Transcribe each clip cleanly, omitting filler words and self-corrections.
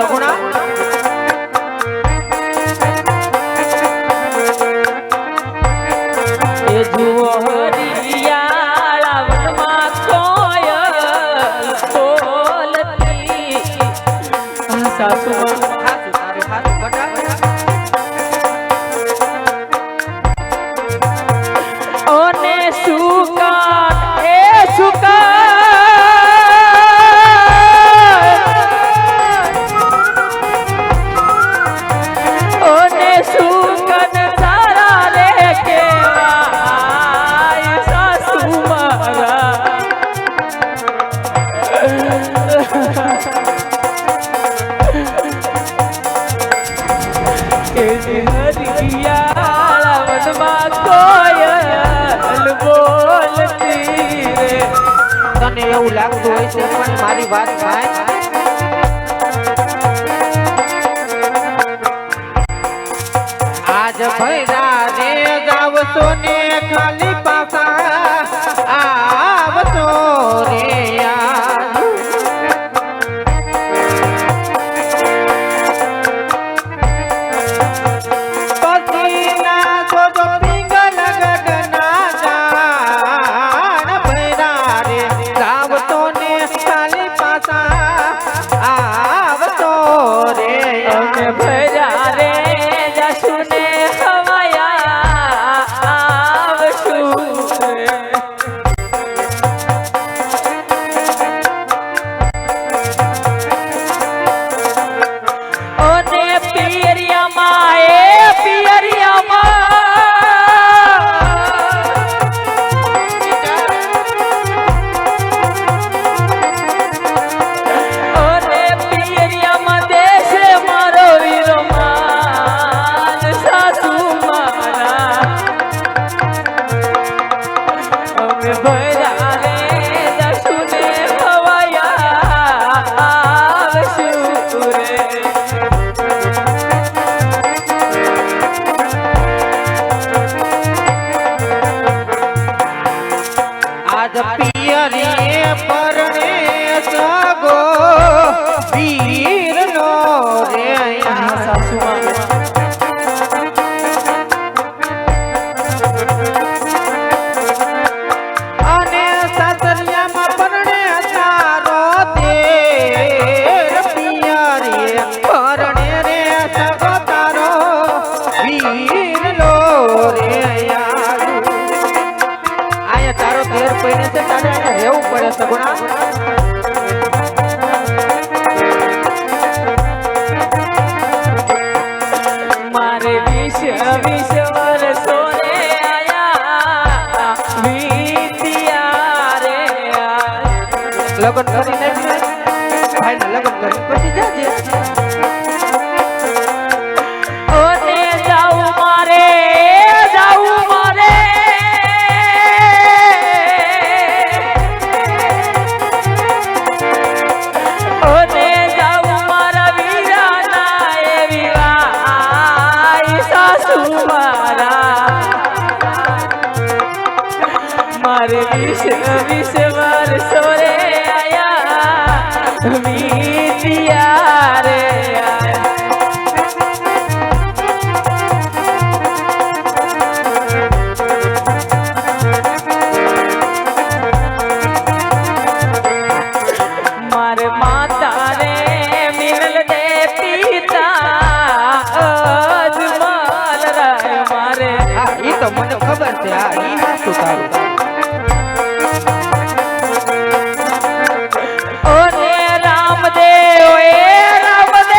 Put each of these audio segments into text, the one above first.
સગુણા એ જુઓ હરિયાળા વનમાં કોયલ બોલતી સાસુમાં ઓને સુકાન એ સુકાન ઓને સુકાન સારા રે કેવાય સાસુ મારા એ હરિયાળા વનમાં કોયલ બોલતી રે. તને એવું લાગતું હોય છે પણ મારી વાત થાય આજ ભૈરા રે જાવતો ને ખાલી પાસા આવતો રે ભર્યા રે જશું ને હવાયા આવશું રે. ઓને પિયરિયામાં એ પિયરિયામાં ઓને પિયરિયામાં દેશે મારો વીરમાન સાસુ મારા અમે ભર્યા રે જશું ને હવાયા આવશું રે. આજ પિયરી પરણે સગો વીર નો રે સાસુમાં અને સાસરિયામાં પરણે તારો તેર પિયરી પરણે રે સગો તારો વીર નો રે આયા તારો તેર પૈને છે તારે રહેવું પડે સગુણા મારે વિષ વર્ષો રે આયા વીત્યા રે લગન કરી નાખી ભાઈ ને લગન કરી પછી જાજે ઓને જાઉં મારે જાઉં મારે ઓને જાઉં મારા વીરાના એવી વાય સાસુ મારા મારે વિષ વર્ષો રે આયા વીત્યા રે મારે માતા રે મિલલ દે પિતા અજમલ રાય મારે હા ઈ તો મને ખબર છે હા ઈ હાસુ તારું ઓને રામદેવ એ રામદેવ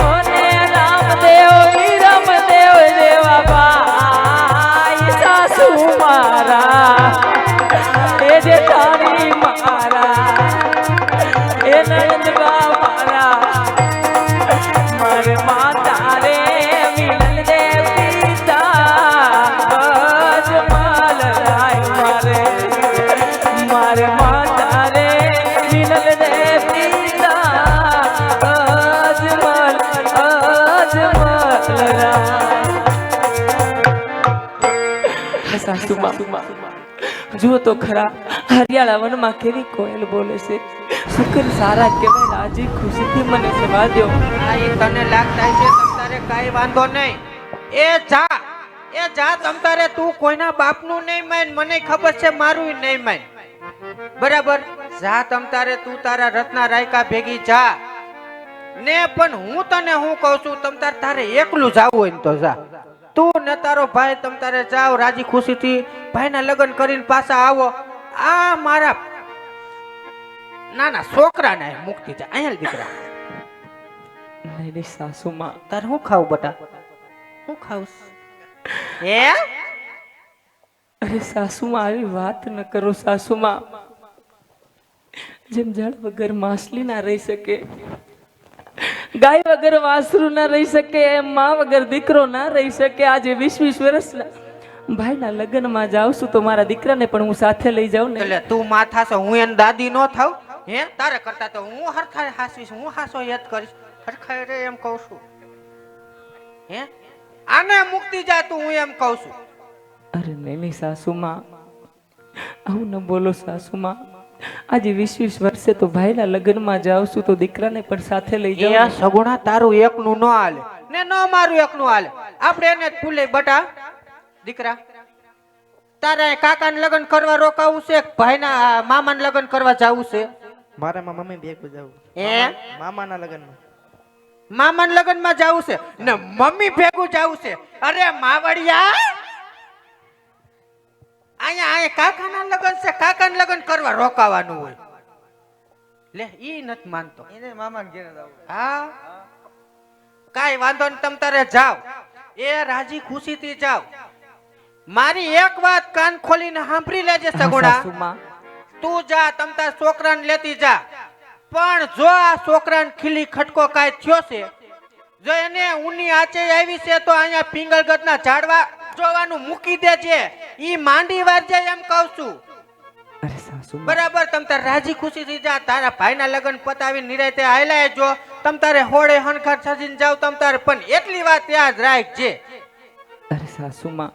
ઓને રામદેવ ઈ રામદેવ જેવા ભાઈ સાસુ મારા એ જે તારી મારા એ નંદબા મારા મારે માતા રે મિલન દે પિતા અજમલ રાય મારે મારે માતા રે મિલન દે પિતા અજમલ રાય સાસુમાં જુઓ તો ખરા હરિયાળા વનમાં કેવી કોયલ બોલે છે. શુકર સારા કહેવાય રાજી ખુશીથી મને જવા દો. આ ઈ તને લાગતા છે તમ તારે કાઈ વાંધો નહીં. એ જા તમ તારે તું કોઈના બાપનું નહીં માન, મને ખબર છે મારું નહીં માન. બરાબર જા તમ તારે તું તારા રત્ના રાયકા ભેગી જા ને. પણ હું તને હું કહું છું તમ તારે એકલું જાવું હોય ને તો જા. તું ને તારો ભાઈ તમ તારે જાઓ રાજી ખુશીથી ભાઈના લગ્ન કરીને પાછા આવો. આ મારા નાના છોકરાને મુક્તિ છે. અહીંયા દીકરા નહીં નહીં સાસુમાં, તારે હું ખાવું બટા? હું ખાવું હે? અરે સાસુમાં આવી વાત ન કરો સાસુમાં. જેમ જળ વગર માછલી ના રહી શકે, ગાય વગર વાસરું ના રહી શકે, એમ માં વગર દીકરો ના રહી શકે. આજે 20-20 વર્ષના ભાઈના લગ્નમાં જાઉં છું તો મારા દીકરાને પણ હું સાથે લઈ જાઉં ને. એટલે તું માથા છે, હું એની દાદી નો થાવ? હે તારે કરતા તો હું હરખા હાસવીશ, હું હાસો યાદ કરીશ. હરખા રે એમ કહું છું. હે આને મુક્તિ જા તું, હું એમ કહું છું. અરે નહીં નહીં સાસુમાં, આવું ન બોલો સાસુમાં. આજે 20-20 વર્ષે તો ભાઈના લગ્નમાં જાઉં છું તો દીકરાને પણ સાથે લઈ જાઉં. એ સગુણા તારું એકનું ન હાલે ને ન મારું એકનું હાલે. આપણે એને જ ભૂલે બટા. દીકરા તારે કાકાને લગ્ન કરવા રોકાવું છે, ભાઈના મામાને લગ્ન કરવા જાવું છે? મારે માં મમ્મી ભેગું જાવું. મામાના લગ્નમાં. મામાના લગ્નમાં જાવું છે ને મમ્મી ભેગું જાવું છે? અરે માવડિયા, અહીંયા કાકાના લગ્ન છે, કાકાના લગ્ન કરવા રોકાવાનું હોય. લે ઈ નથી માનતો. એને મામાને ઘરે જાવું. હા કાઈ વાંધો નહીં, તમ તારે જાવ. એ રાજી ખુશીથી જાવ. મારી એક વાત કાન ખોલીને સાંભળી લેજે સગુણા. સાસુમાં, તું જા તમ તાર છોકરાને લેતી જા. પણ જો આ છોકરાને ખીલી ખટકો કાઈ થયો છે, જો એને ઊની આચે આવી છે તો અહીંયા પિંગલગઢના ઝાડવા જોવાનું મૂકી દેજે. ઈ માંડી વારજે એમ કહું છું. અરે સાસુમાં, બરાબર તમ તાર રાજી ખુશીથી જા. તારા ભાઈના લગ્ન પતાવી નિરાતે હાલ્યા જો. તમ તારે હોળે હનખાર સજીને જાવ તમ તારે. પણ એટલી વાત યાદ રાખજે. અરે સાસુમાં,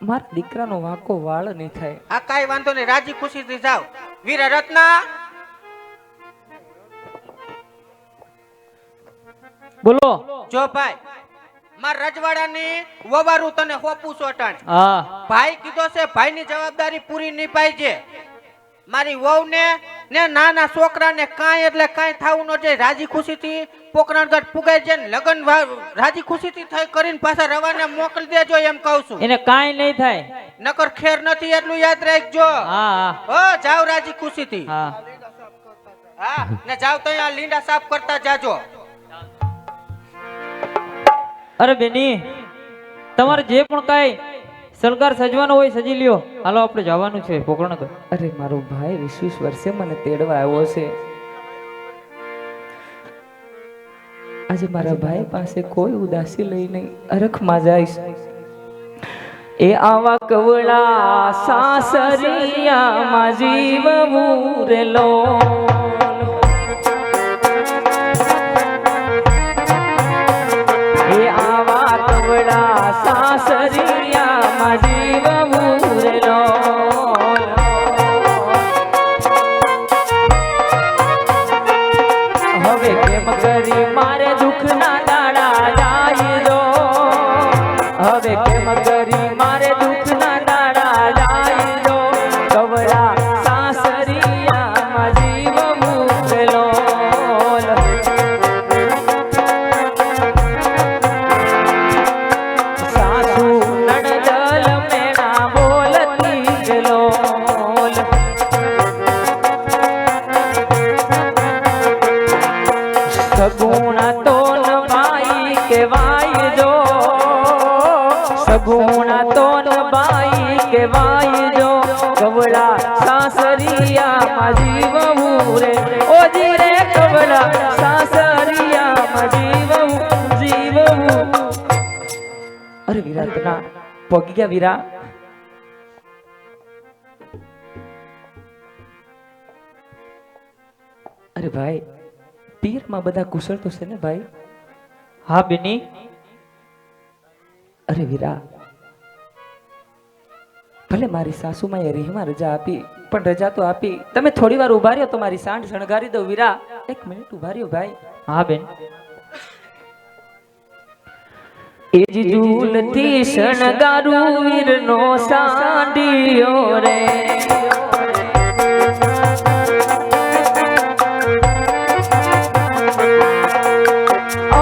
મારા દીકરાનો વાંકો વાળ નહીં થાય. આ કાઈ વાંધો નહીં, રાજી ખુશીથી જાવ. વીરા રત્ના બોલો. જો ભાઈ, માર રજવાડાની વવારું તને હોપું છો અટાણ. હા ભાઈ કીધો છે ભાઈની જવાબદારી પૂરી નિભાઈજે. મારી વહુને ને નાના છોકરાને કાંઈ એટલે કાંઈ થાવું ન જોઈએ. રાજી ખુશીથી પોકરણગઢ પુગાઈ છે ને લગન રાજી ખુશીથી થઈ કરીને પાછા રવાને મોકલી દેજો એમ કહું છું. એને કાંઈ નહીં થાય. નકર ખેર નથી એટલું યાદ રાખજો. હા હો જાવ રાજી ખુશીથી. હા હા ને જાવ તો અહીંયા લીંડા સાફ કરતા જાજો. અરે બેની, તમારે જે પણ કાંઈ શણગાર સજવાનો હોય સજી લ્યો. હાલો આપણે જવાનું છે પોકરણગઢ. અરે મારો ભાઈ 20-20 વર્ષે મને તેડવા આવ્યો છે. આજે મારા ભાઈ પાસે કોઈ ઉદાસી લઈ નહીં, અરખમાં જઈશ. એ આવા કવળા સાસરિયામાં જીવવું રેલો. એ આવા કવળા સાસરિયામાં જીવવું રેલો. હવે કેમ કરી મારે દુઃખના દાડા જાય જો. હવે કેમ કરી મારે દુઃખના દાડા જાય જો. કવળા સાસરિયામાં જીવવું રેલો. સાસુ નડદલ મેણા બોલતી ગલો. સગુણા તો નભાઈ કેવાય જો. સગુણા તો નભાઈ કેવાય જો. કવળા સાસરિયામાં જીવવું રે. ઓજી રે કવળા સાસરિયામાં જીવવું. અરે વિરાટના પગી ગયા વીરા. અરે ભાઈ, પીરમાં બધા કુશળ તો છે ને ભાઈ? હા બેની. અરે વીરા, ભલે મારી સાસુમાએ રીહમાં રજા આપી, પણ રજા તો આપી. તમે થોડી વાર ઉભા રહ્યો તો મારી સાંઢ શણગારી દઉં. વીરા, એક મિનિટ ઉભા રહ્યો ભાઈ. હા બેન. એ જ ઝૂલથી શણગારું વીરનો સાંડિયો રે.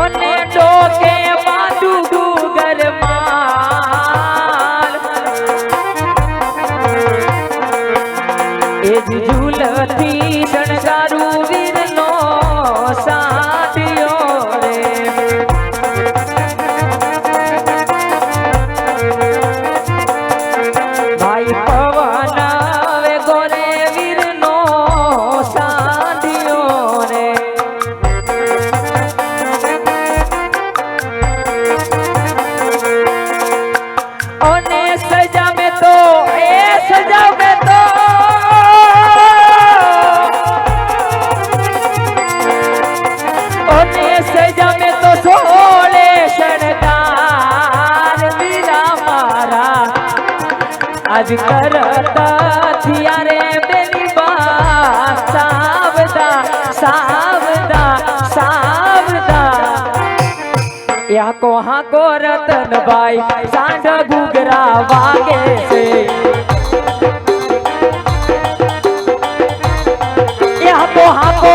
અને ડોકે બાંધું ડુંગરમાં. એ જ ઝૂલથી શણગારું વીરનો સાંડિયો રે. ભાઈ પવન વે ગોરે વીરનો સાંડિયો રે. અને સજા મેં તો સજા મેં તો અને સજા મેં તો સોળે શણગાર વીરા મારા. આજ કરતા થિયારે બેની બા સાવદા સાવદા સાવદા. યાકો હાકો રતનભાઈ સાંઢ ઘૂઘરા વાગે છે. યાકો હાકો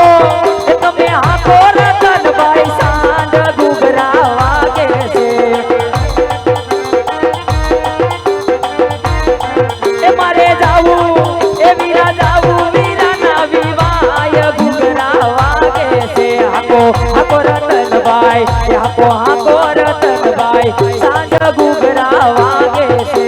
તમે હાકો રતનભાઈ સાંઢ ઘૂઘરા વાગે છે. એ મારે જાવું એ વીરા જાવું વીરાના વિવાય ઘૂઘરા વાગે છે. હાકો હાકો રતનભાઈ હાકો રતનભાઈ સાંઢ ઘૂઘરા વાગે છે.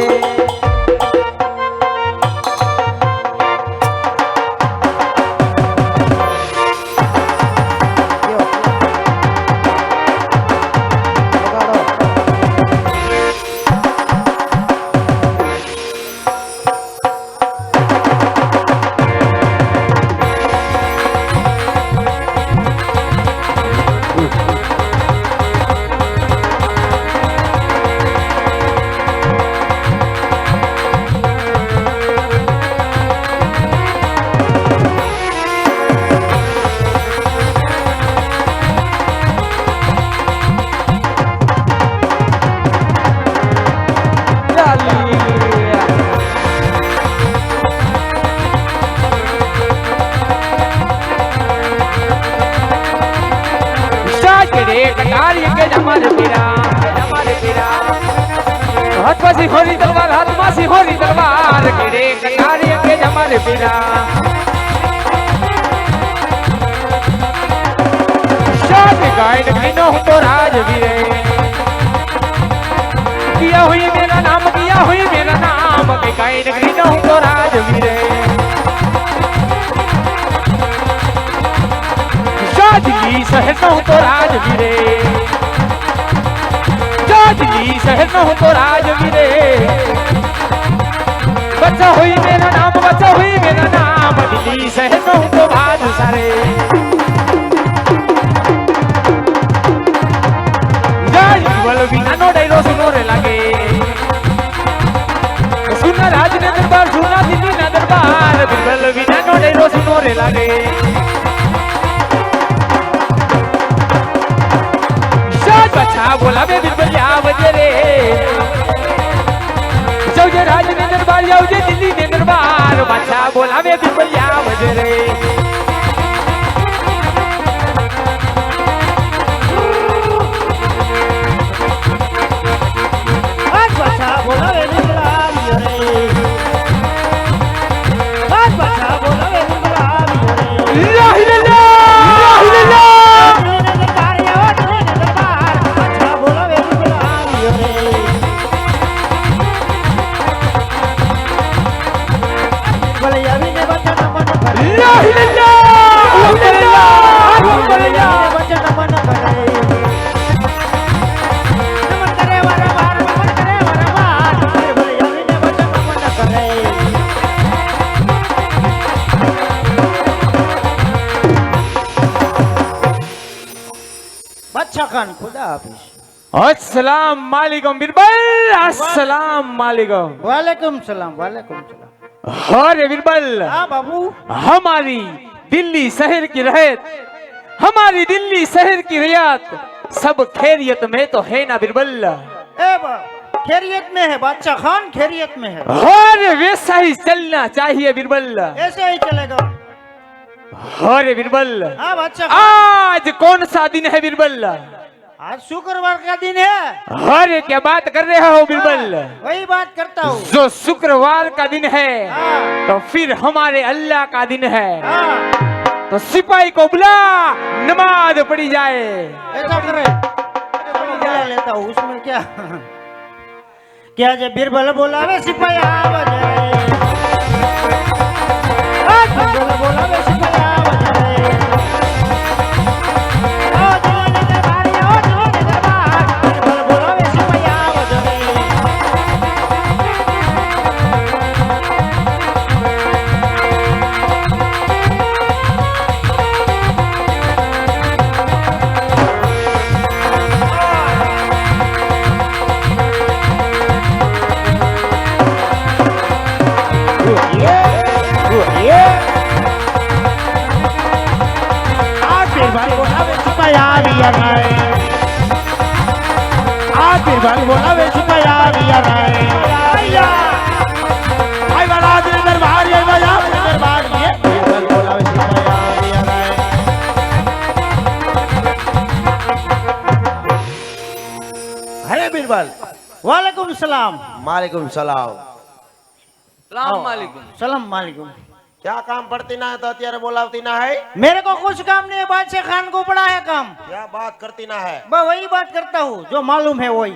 હાથમાં સિંહોરી તલવાર હાથમાં સિંહોરી તલવાર કેડે કટારી કે જમારે પીરા. शाद गायन गिनो हूँ तो राजवीरे. किया हुई मेरा नाम के गायन गिनो हूँ तो राजवीरे. शादली शहर हूँ तो राजवीरे. शादली शहर हूँ तो राजवीरे. बच्चा हुई मेरा नाम दिल्ली शहर हूँ तो बादशाह. विना नो डायरो सुनो रे लागे. सुना राज ने दरबार सुना दिल्ली ना दरबार. बिरबल विना नो डायरो सुनो रे लागे. शाद बच्चा बोला बे बिरबल या वजे रे. जाओ राज ने दरबार जाओ दिल्ली ने दरबार. बच्चा बोला बे बिरबल या वजे रे. બાદશાહ ખાન ખુદા હાફિઝ. अस्सलाम वालेकुम बिरबल, अस्सलाम वालेकुम। वालेकुम सलाम, वालेकुम सलाम। अरे बिरबल, हाँ बाबू। हमारी दिल्ली शहर की रहत, हमारी दिल्ली शहर की रियात सब खैरियत में तो है ना बिरबल? खैरियत में है बादशाह खान, खैरियत में है। अरे वैसा ही चलना चाहिए बिरबल। ऐसे ही चलेगा। अरे बिरबल, हाँ बादशाह खान। आज कौन सा दिन है बिरबल? आज शुक्रवार का दिन है। अरे क्या बात कर रहे हो बिरबल? वही बात करता हूँ। जो शुक्रवार का दिन है हाँ। तो फिर हमारे अल्लाह का दिन है। हाँ। तो सिपाही को बुला, नमाज पढ़ी जाए। ऐसा करे, बुला लेता हूँ, उसमें क्या क्या जब बीरबल बोलावे सिपाही आवा जाए। बीरबल बोलावे सिपाही आवा जाए। ओ जवानी दरबारी, ओ जवानी दरबार, बीरबल बोलावे सिपाही आवा जाए। बीरबल बोलावे सिपाही आविया जाए। आई वाला दिल दरबार, ये वाला दरबार, ये बीरबल बोलावे सिपाही आविया जाए। अरे बीरबल, वालेकुम सलाम। मालेकुम सलाम। સલામ વાલેકુમ। सलाम वालेकुम। क्या काम पड़ती ना है तो અત્યારે બોલાવતી ના है? मेरे को कुछ काम नहीं है, बादशाह खान को पड़ा है काम। क्या बात करती ना है? मैं वही बात करता हूँ जो मालूम है वही।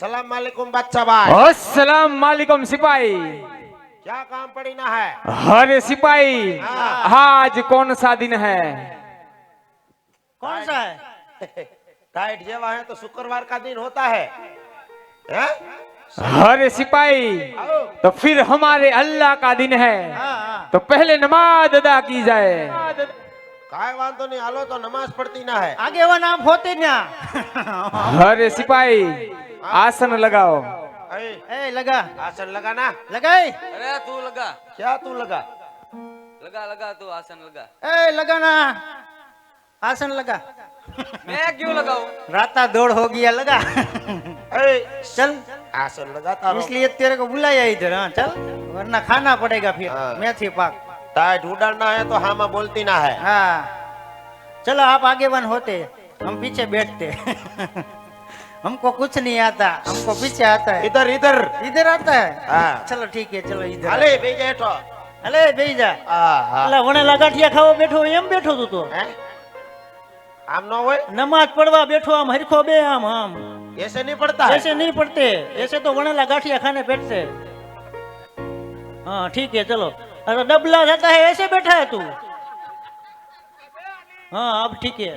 सलाम वालेकुम बादशाह भाई। अस्सलाम वालेकुम सिपाही। क्या काम पड़ी ना है? अरे सिपाही, आज कौन सा दिन है? कौन सा है? टाइट जेवा है तो शुक्रवार का दिन होता है, हैं? अरे सिपाही, तो फिर हमारे अल्लाह का दिन है, हाँ। तो पहले नमाज अदा की जाए। काय वांधो नहीं, हालो तो नमाज पढ़ती ना है। आगे वो नाम होते ना। अरे सिपाही, आसन लगाओ। ए लगा, आसन लगा ना। लगाई। અરે તું લગા, क्या तू लगा? લગા લગા તું આસન લગા। ए लगा ना, आसन लगा। मैं क्यों लगाऊं? राता दौड़ हो गया, लगा। चल, आसन लगाता रहो। इसलिए तेरे को बुलाया इधर। हाँ चल, वरना खाना पड़ेगा फिर हाँ। मेथी पाक। टाइट उड़ाना है तो हाँ मैं बोलती ना है। हाँ चलो, आप आगे वन होते, हम पीछे बैठते। हमको कुछ नहीं आता, हमको पीछे आता है। इधर इधर इधर आता है। हाँ। चलो ठीक है, चलो इधर। हाले बेजे हेठो। अले बेही जा। हाँ। अला वने लगाठिया खावा बैठो एम बैठो તું તો। हैं? आम न होए? नमाज पढ़वा बैठो आम हरखो बे आम आम। ऐसे नहीं पड़ता है? ऐसे नहीं पढ़ते, ऐसे तो वनेला गाठिया खाने बैठते। हाँ ठीक है चलो। अरे डबला जाता है, ऐसे बैठा है तू। हाँ अब ठीक है।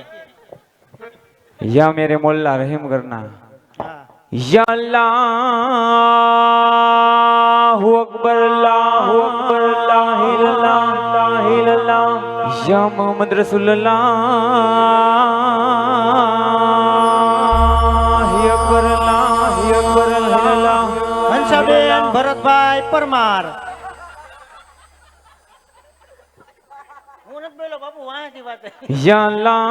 या मेरे मोल्ला रहम करना। हाँ। या अल्लाहु अकबर, अल्लाहु अकबर, ला इलाहा इल्लल्लाह, या मोहम्मद रसूलुल्लाह, या अकबर, अल्लाह अकबर, अल्लाह। हंसाबेन भरतभाई परमार। હું નથી બોલ્યો બાપુ, વાંથી વાત છે। या अल्लाहु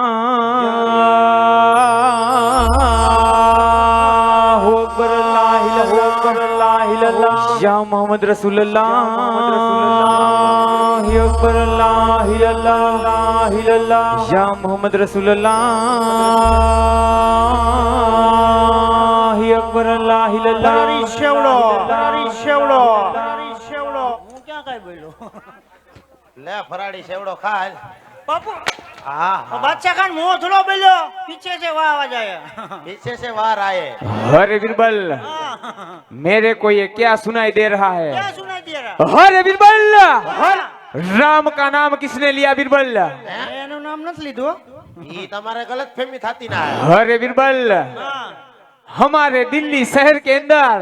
अकबर, ला इलाहा इल्लल्लाह, या मोहम्मद रसूलुल्लाह, या अकबर, ला इलाहा, या मोहम्मद रसूलुल्लाह, या अकबर, ला તારી શેવડો, इलाहा। તારી શેવડો, તારી શેવડો। હું ક્યાં કાઈ બોલ્યો? ले फराड़ी सेवड़ो खा। બાપુ हाँ और बादशाह खान मुंह थोड़ा बोलो, पीछे से वाह आवाज आया। पीछे से वार आए। अरे बिरबल, मेरे को ये क्या सुनाई दे रहा है? क्या सुनाई दे रहा? अरे बिरबल, राम का नाम किसने लिया बिरबल? એનું નામ નથી લીધું। ये तुम्हारे गलत फहमी थाती ना है। अरे बिरबल, हाँ हमारे दिल्ली शहर के अंदर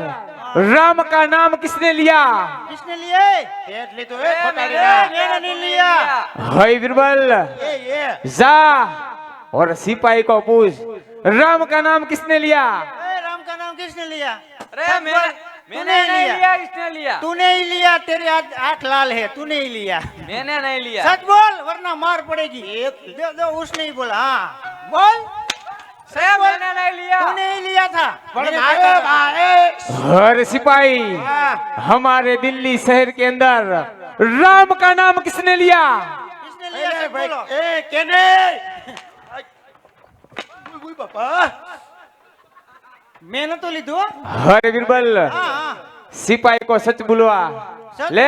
राम का नाम किसने लिया? किसने लिए? पेट ली तो है फटाड़ी ना। मैंने नहीं लिया। हाय बिरबल, ये जा और सिपाही को पूछ, राम का नाम किसने लिया? किसने लिया? अरे सच मैंने बोल, मैंने तूने नहीं लिया, इसने लिया। तूने ही लिया, तेरी आंख लाल है, तूने ही लिया। मैंने नहीं लिया। सच बोल वरना मार पड़ेगी। दो उसने ही बोला। हाँ बोल, अरे मैंने नहीं लिया। तूने ही लिया था। પણ मैंने મારે देखा था। ભાઈ हर सिपाही, हमारे दिल्ली शहर के अंदर राम का नाम किसने लिया? किसने लिया? એ सच बोलो। ભાઈ એ કેને ઉઈ બાપા मैंने तो ली दो। हर बिरबल, हाँ हाँ सिपाही को सच बुलवा सच ले।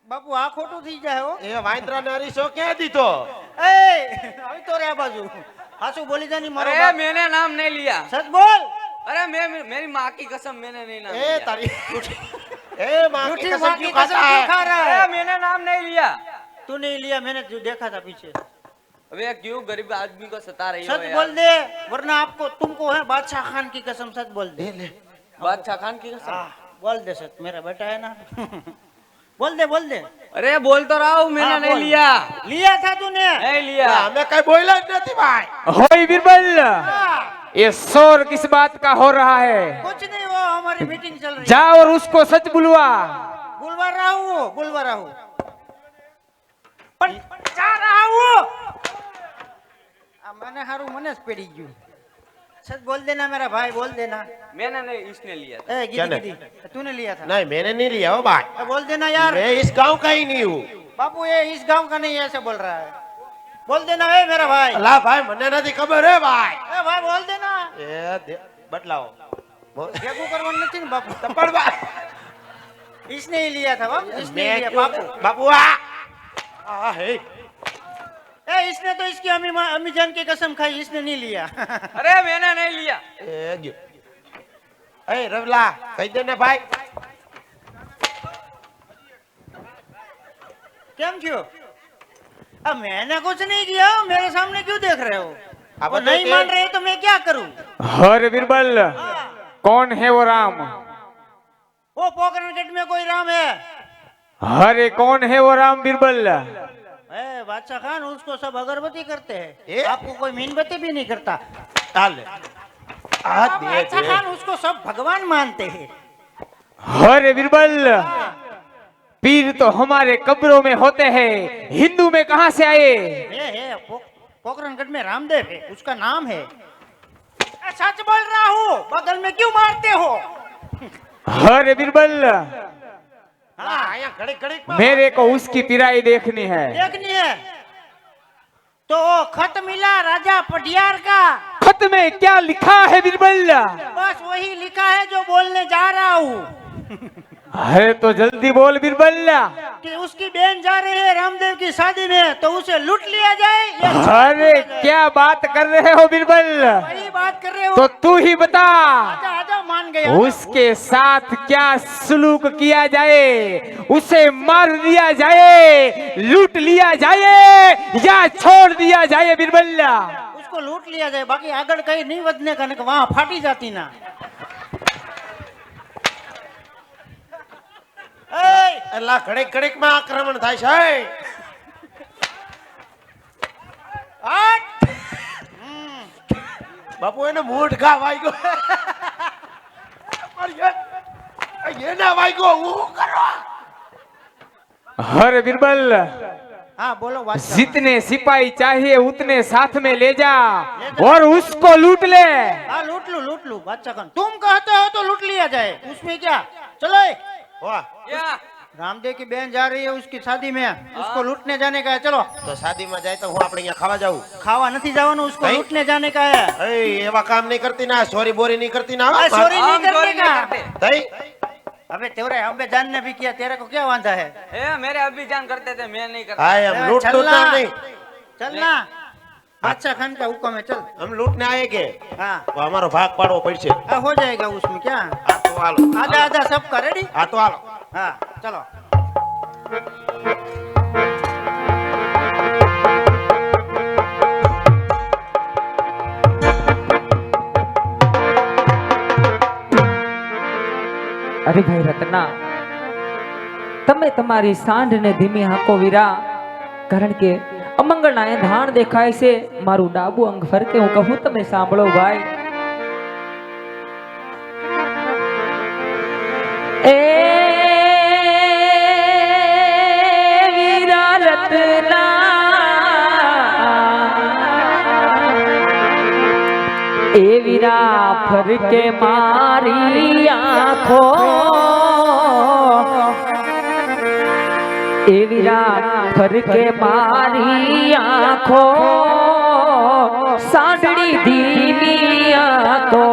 बापू आ खोटू थी जाए हो। એ વાંદરા ને અરીસો ક્યાં દીધો ए अभी तो रे बाजू हासू बोली जानी मारो अरे बाप। मैंने नाम नहीं लिया। सच बोल। अरे मेरी माँ की कसम, मैंने नहीं नाम એ लिया। તારી એ માં झूठी की माँ कसम की क्यों कसम खाता क्यों है खा रहा है? अरे मैंने नाम नहीं लिया। तूने ही लिया, मैंने जो देखा था पीछे। अबे क्यों गरीब आदमी को सता रही हो सच यार? बोल दे वरना आपको तुमको है बादशाह खान की कसम। सच बोल दे। बादशाह खान की कसम। बोल दे सच, मेरा बेटा है ना। बोल दे बोल दे। अरे बोल तो रहा हूँ, मैंने हाँ, नहीं बोल। लिया। लिया था तूने। नहीं लिया। અમે કઈ બોલ્યા જ નથી ભાઈ होय बिरबल, हाँ, ये शोर किस बात का हो रहा है? कुछ नहीं, वो हमारी मीटिंग चल रही है। जा और उसको सच बुलवा। बुलवा रहा हूँ बुलवा रहा हूँ, पर जा रहा हूँ। मैंने हारू मने पड़ी गयू। सच बोल देना मेरा भाई, बोल देना। मैंने नहीं, इसने लिया था। ए क्या गिदी गिदी तूने लिया था। नहीं मैंने नहीं लिया हो भाई ए, बोल देना यार। मैं इस गांव का ही नहीं हूँ बापू ये इस गांव का नहीं है, ऐसे बोल रहा है। बोल देना है मेरा भाई। अला भाई મને નથી ખબર હે ભાઈ ए भाई बोल देना। બદલાવો ભેગું કરવાનું નથી ને બાપુ। તપડ ભાઈ इसने ही लिया था बाप, इसने ही मैं लिया क्यों बापू। बाबू आ हे ए इसने तो इसकी अम्मी जान की कसम खाई, इसने नहीं लिया। अरे मैंने नहीं लिया। ए गयो ए रवला કહી દે ને ભાઈ केम क्यों? अब मैंने कुछ नहीं किया, मेरे सामने क्यों देख रहे हो? अब वो तो नहीं के- मान रहे तो मैं क्या करूं? हर बिरबल, कौन है वो राम? वो पोखरणगढ़ में कोई राम है। हरे कौन है वो राम बिरबल? ए बादशाह खान, उसको सब अगरबत्ती करते ए? हैं, आपको कोई मीनबत्ती भी नहीं करता। હાલે આ દે बादशाह દे खान उसको सब भगवान मानते हैं। हरे बिरबल, पीर तो हमारे कब्रों में होते हैं, हिंदू में कहां से आए? पोखरणगढ़ में रामदेव है, उसका नाम है। ए, सच बोल रहा हूँ, बगल में क्यों मारते हो? हरे बिरबल, હા અહીંયા ઘડીક ઘડીક मेरे को उसकी पिराई देखनी है। देखनी है तो खत मिला राजा पटियार का, खत में क्या लिखा है बिरबल? बस वही लिखा है जो बोलने जा रहा हूँ। अरे तो जल्दी बोल बिरबल। कि उसकी बहन जा रही है रामदेव की शादी में, तो उसे लूट लिया जाए या छोड़ अरे दिया जाए? क्या बात कर रहे हो बिरबल? वही बात कर रहे हो। तो तू ही बता, आजा आजा, मान गया। उसके साथ क्या सलूक किया जाए? उसे मार दिया जाए, लूट लिया जाए या छोड़ दिया जाए बिरबल? उसको लूट लिया जाए, बाकी आगड़ कहीं नहीं बदने का, नहीं वहां फाटी जाती ना। એલા ઘડીક ઘડીક માં આક્રમણ થાય છે हट! બાપુ એને મૂઢ ઘા વાગ્યો એને વાગ્યો હું કરો हर बिरबल, हाँ बोलो बादशाह। जितने सिपाही चाहिए उतने साथ में ले जा और उसको लूट ले। हाँ लूट लू बादशाह खान, तुम कहते हो तो लूट लिया जाए, उसमें क्या। चलो વાહ क्या? रामदेव की बहन जा रही है उसकी शादी में, उसको लूटने जाने का है। चलो તો શાદીમાં જાય તો હું આપણે અહીંયા ખાવા જાઉં खावा नहीं जावानू, उसको नहीं? लूटने जाने का है। એ એવા કામ નહીં કરતી ના સોરી બોરી નહીં કરતી ના अरे चोरी नहीं हम करने चोरी नहीं का। करते। તઈ अबे तेरे अबे जान ने भी किया, तेरे को क्या वांधा है? ए मेरे अभी जान करते थे, मैं नहीं करता। હા એમ ए, લૂટ લૂટ चलना नहीं चलना, बादशाह खान का हुक्म है, चल। हम लूटने आए के हाँ તો અમારો ભાગ પાડવો પડશે हो जाएगा उसमें क्या। આ તો હાલો आधा आधा सबका रेडी। આ તો હાલો हाँ चलो। અરે ભાઈ રત્ના, તમે તમારી સાંઢને ધીમી હાંકો વીરા, કારણ કે અમંગળના એ ધાણ દેખાય છે. મારું ડાબુ અંગ ફરકે હું કહું તમે સાંભળો ભાઈ. એવી રાત ફરકે મારી આંખો, એવી રાત ફરકે મારી આંખો, સાંદડી ધીમી આંખો,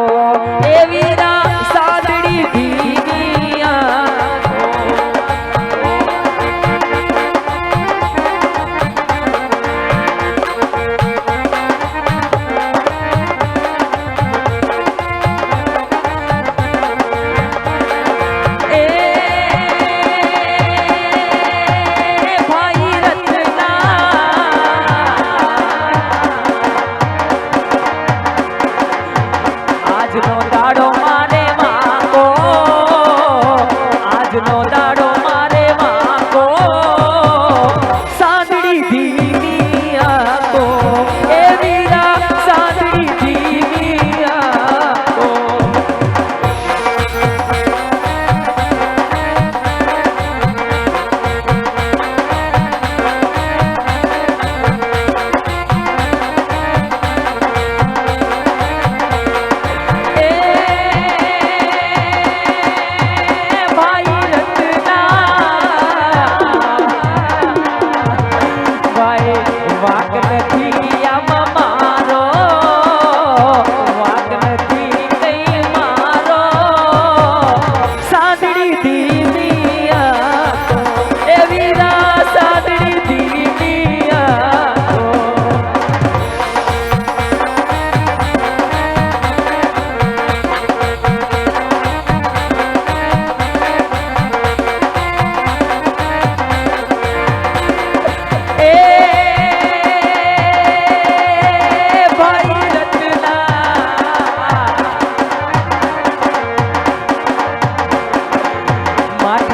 એવી રાત સાંદડી ધીમી આંખો. આજનો દાડો મારે માંગો, આજનો દાડો મારે માંગો, સાંદડી ધીમી આંખો, એવી રાત સાંદડી ધીમી આંખો.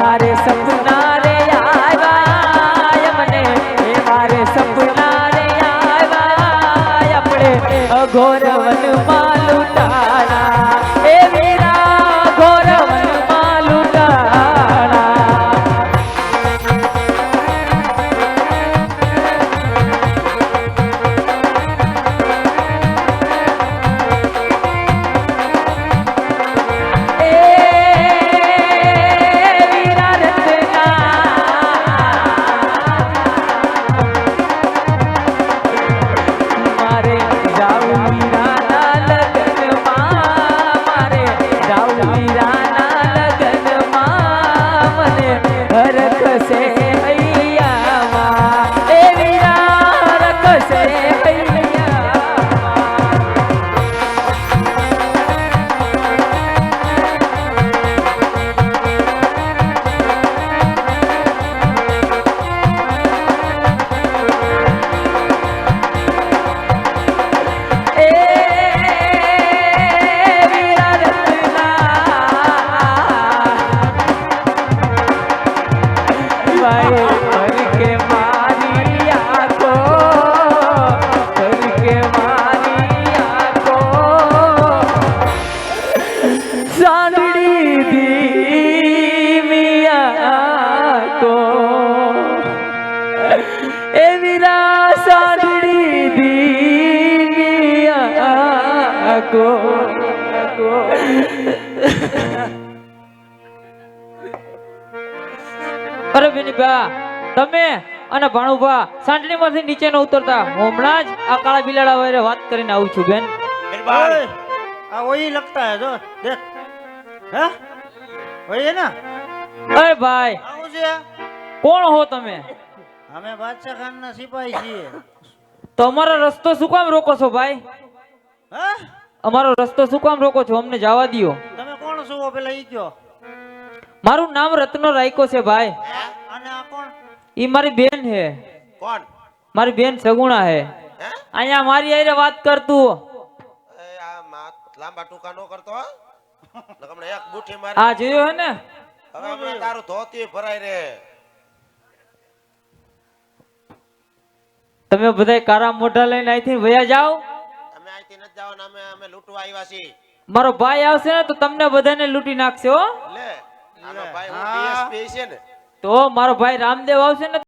મારે સપના રે આવ્યા મને, એ મારે સપના રે આવ્યા, આપણે અઘોર વનમાં લૂંટાણા, એ વીરા અઘોર વનમાં લૂંટાણા. અરે બેનીબા, તમે અને ભાણુભા સાંટણીમાંથી નીચે ન ઉતરતા, હમણાં જ આ કાળા બિલાડા વગેરે વાત કરીને આવું છું બેન. मेहरबान आ वही लगता है जो देख, है वही है ना. અરે ભાઈ, આવું છે. કોણ હો તમે? અમે બાદશાહ ખાન ના સિપાહી છીએ. તો અમારો રસ્તો શું કામ રોકો છો ભાઈ? હા, અમારો રસ્તો શું કામ રોકો છો? અમને જવા દ્યો. તમે કોણ છો પેલા ઈ કયો. મારું નામ રત્નો રાયકો છે ભાઈ. અને આ કોણ? ઈ મારી બેન હે. कौन મારી બેન સગુણા હે. हैं અહીંયા મારી હારે વાત કરતું. ए आ मात लांबा टूका नो करतो नकमने एक बूठी मार આ જોયો હે ને? હવે હમણાં તારું ધોતી ભરાય રે. તમે બધાય કારા મોઢા લઈને અહીંથી વયા જાઓ. અમે અહીંથી નથી જવાના, અમે લૂંટવા આવ્યા છીએ. મારો ભાઈ આવશે ને તો તમને બધાને લૂંટી નાખશે હો. લે આનો ભાઈ હા. ડીએસપી છે ને. તો મારો ભાઈ રામદેવ આવશે ને